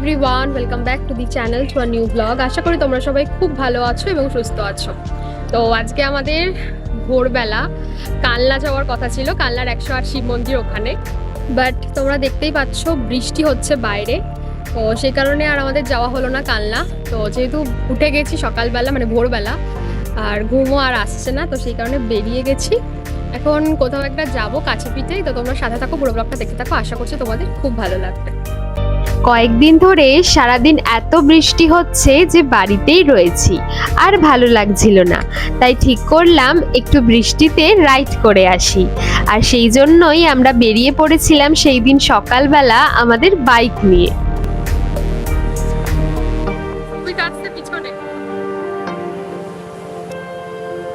Everyone, welcome back to the channel to a new blog. আশা করি তোমরা সবাই খুব ভালো আছো এবং সুস্থ আছো। তো আজকে আমাদের ভোরবেলা কালনা যাওয়ার কথা ছিল, কালনার 108 শিব মন্দির ওখানে। বাট তোমরা দেখতেই পাচ্ছ বৃষ্টি হচ্ছে বাইরে, তো সেই কারণে আর আমাদের যাওয়া হলো না কালনা। তো যেহেতু উঠে গেছি সকালবেলা মানে ভোরবেলা, আর ঘুমও আর আসছে না, তো সেই কারণে বেরিয়ে গেছি। এখন কোথাও একটা যাবো কাছে পিঠেই। তো তোমরা সাথে থাকো, পুরো ব্লগটা দেখতে থাকো, আশা করছি তোমাদের খুব ভালো লাগবে। কয়েকদিন ধরে সারাদিন এত বৃষ্টি হচ্ছে যে বাড়িতেই রয়েছি, আর ভালো লাগছিল না। তাই ঠিক করলাম একটু বৃষ্টিতে রাইড করে আসি, আর সেই জন্যই আমরা বেরিয়ে পড়েছিলাম সেই দিন সকালবেলা আমাদের বাইক নিয়ে।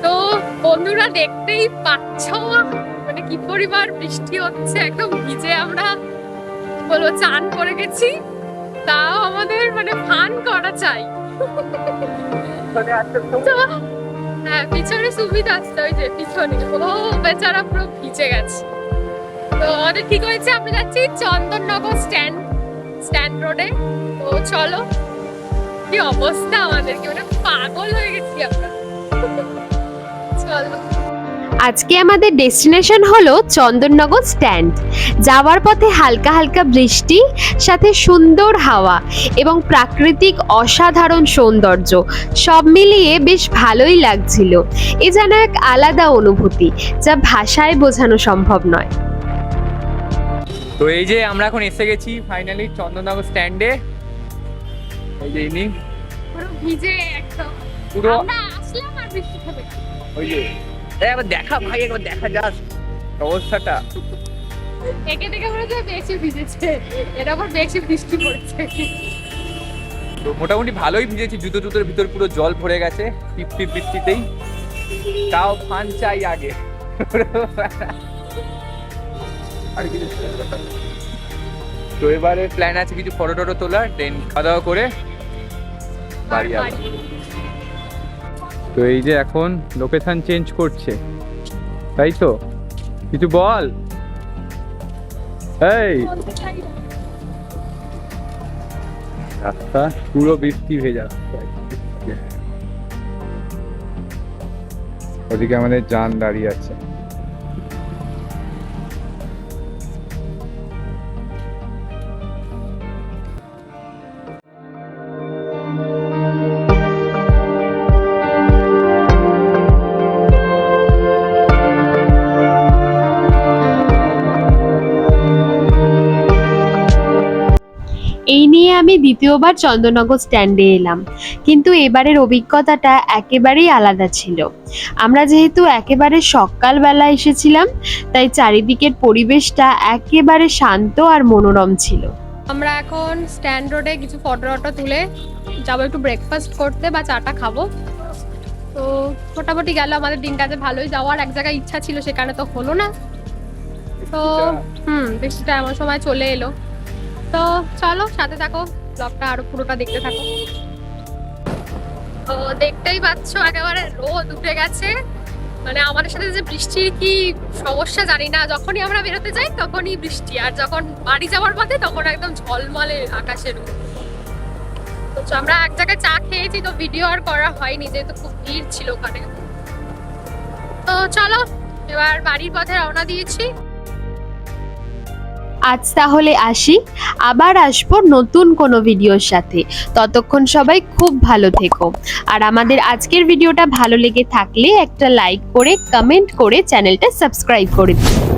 তো বন্ধুরা দেখতেই পাচ্ছ মানে কি পরিমাণ বৃষ্টি হচ্ছে, একদম ভিজে আমরা বলবো চান করে গেছি। তাও আমাদের মানে ফান করা চাই। হ্যাঁ, পিছনে সুবিধা আসছে, ওই যে পিছনে ও বেচারা পুরো ভিজে গেছে। তো আমাদের ঠিক হয়েছে, আমরা যাচ্ছি চন্দননগর স্ট্যান্ড রোডে। তো চলো, কি অবস্থা আমাদের, কি মানে পাগল হয়ে গেছি আমরা। চলো, আজকে আমাদের ডেস্টিনেশন হলো চন্দননগর স্ট্যান্ড। যাওয়ার পথে হালকা হালকা বৃষ্টি, সাথে সুন্দর হাওয়া এবং প্রাকৃতিক অসাধারণ সৌন্দর্য, সব মিলিয়ে বেশ ভালোই লাগছিল। এ যেন এক আলাদা অনুভূতি, যা ভাষায় বোঝানো সম্ভব নয়। তো এই যে আমরা এখন এসে গেছি ফাইনালি চন্দননগর স্ট্যান্ডে। এই যে ইনি পুরো ভিজে একদম পুরো আমরা আসলাম আর বৃষ্টি হবে। ওই যে একবার দেখা ভাই, একবার দেখা যাস অবস্থাটা। একে দেখে মনে হচ্ছে বেশি ভিজেছে, এর আবার বেশি বৃষ্টি পড়ছে। তো মোটামুটি ভালোই ভিজেছি, জুতোর ভিতর পুরো জল ভরে গেছে টিপ টিপ বৃষ্টিতেই। তাও ফান চাই আগে। তো এবারে প্ল্যান আছে কিছু ফটো টটো তোলার, দেন খাওয়া দাওয়া করে বাড়ি যাবো। তো এই যে এখন লোকেশন চেঞ্জ করছে, তাই তো? কিছু বল। এই রাস্তা পুরো বৃষ্টি ভেজা, ওদিকে আমাদের যান দাঁড়িয়ে আছে। এই নিয়ে আমি দ্বিতীয়বার চন্দননগর স্ট্যান্ডে এলাম, কিন্তু এবারের অভিজ্ঞতাটা একেবারেই আলাদা ছিল। আমরা যেহেতু একেবারে সকালবেলা এসেছিলাম, তাই চারিদিকের পরিবেশটা একেবারে শান্ত আর মনোরম ছিল। আমরা এখন স্ট্যান্ড রোডে কিছু ফটো টটো তুলে যাবো একটু ব্রেকফাস্ট করতে বা চাটা খাবো। তো মোটামুটি গেল আমাদের দিনটা, যে ভালোই যাওয়ার এক জায়গায় ইচ্ছা ছিল, সেখানে তো হলো না। তো বৃষ্টিটা এমন সময় চলে এলো। তো চলো সাথে থাকো, ব্লগটা আরো পুরোটা দেখতে থাকো। তো দেখতেই পাচ্ছ একেবারে রোদ উঠে গেছে। মানে আমাদের সাথে যে বৃষ্টির কি সমস্যা জানি না, যখনই আমরা বেরোতে যাই তখনই বৃষ্টি, আর যখন বাড়ি যাওয়ার পথে তখন একদম ঝলমলে আকাশের রোদ। তো আমরা এক জায়গায় চা খেয়েছি, তো ভিডিও আর করা হয়নি যেহেতু খুব ভিড় ছিল ওখানে। তো চলো এবার বাড়ির পথে রওনা দিয়েছি। আজ তাহলে আসি, আবার আসবো নতুন কোনো ভিডিওর সাথে। ততক্ষণ সবাই খুব ভালো থেকো, আর আমাদের আজকের ভিডিওটা ভালো লেগে থাকলে একটা লাইক করে, কমেন্ট করে চ্যানেলটা সাবস্ক্রাইব করে দিও।